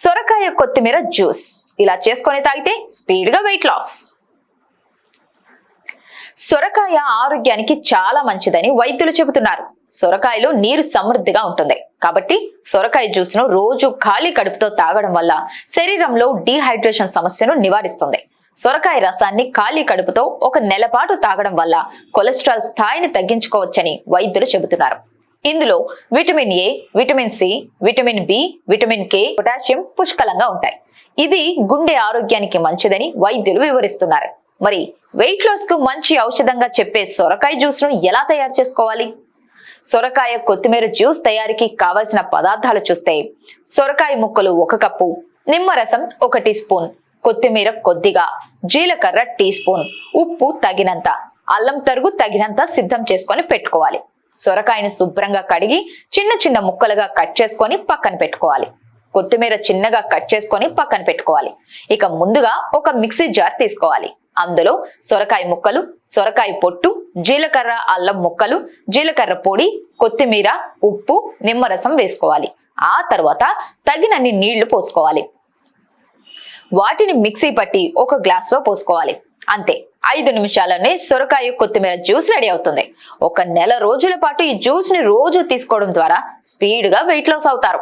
సొరకాయ కొత్తిమీర జ్యూస్ ఇలా చేసుకొని తాగితే స్పీడ్గా వెయిట్ లాస్. సొరకాయ ఆరోగ్యానికి చాలా మంచిదని వైద్యులు చెబుతున్నారు. సొరకాయలో నీరు సమృద్ధిగా ఉంటుంది కాబట్టి సొరకాయ జ్యూస్ ను రోజు ఖాళీ కడుపుతో తాగడం వల్ల శరీరంలో డీహైడ్రేషన్ సమస్యను నివారిస్తుంది. సొరకాయ రసాన్ని ఖాళీ కడుపుతో 1 నెల పాటు తాగడం వల్ల కొలెస్ట్రాల్ స్థాయిని తగ్గించుకోవచ్చని వైద్యులు చెబుతున్నారు. ఇందులో vitamin A, vitamin C, vitamin B, vitamin K, potassium పుష్కలంగా ఉంటాయి. ఇది గుండె ఆరోగ్యానికి మంచిదని వైద్యులు వివరిస్తున్నారు. మరి వెయిట్ లాస్ కు మంచి ఔషధంగా చెప్పే సొరకాయ జ్యూస్ ను ఎలా తయారు చేసుకోవాలి? సొరకాయ కొత్తిమీర జ్యూస్ తయారీకి కావలసిన పదార్థాలు చూస్తే సొరకాయ ముక్కలు 1 కప్పు, నిమ్మరసం 1 టీ స్పూన్, కొత్తిమీర కొద్దిగా, జీలకర్ర టీ స్పూన్, ఉప్పు తగినంత, అల్లం తరుగు తగినంత సిద్ధం చేసుకొని పెట్టుకోవాలి. సొరకాయని శుభ్రంగా కడిగి చిన్న చిన్న ముక్కలుగా కట్ చేసుకొని పక్కన పెట్టుకోవాలి. కొత్తిమీర చిన్నగా కట్ చేసుకొని పక్కన పెట్టుకోవాలి. ఇక ముందుగా ఒక మిక్సీ జార్ తీసుకోవాలి. అందులో సొరకాయ ముక్కలు, సొరకాయ పొట్టు, జీలకర్ర అల్లం ముక్కలు, జీలకర్ర పొడి, కొత్తిమీర, ఉప్పు, నిమ్మరసం వేసుకోవాలి. ఆ తర్వాత తగినన్ని నీళ్లు పోసుకోవాలి. వాటిని మిక్సీ పట్టి 1 గ్లాసులో పోసుకోవాలి. అంతే, 5 నిమిషాలనే సొరకాయ కొత్తిమీర జ్యూస్ రెడీ అవుతుంది. 1 నెల రోజుల పాటు ఈ జ్యూస్ ని రోజు తీసుకోవడం ద్వారా స్పీడ్ గా వెయిట్ లాస్ అవుతారు.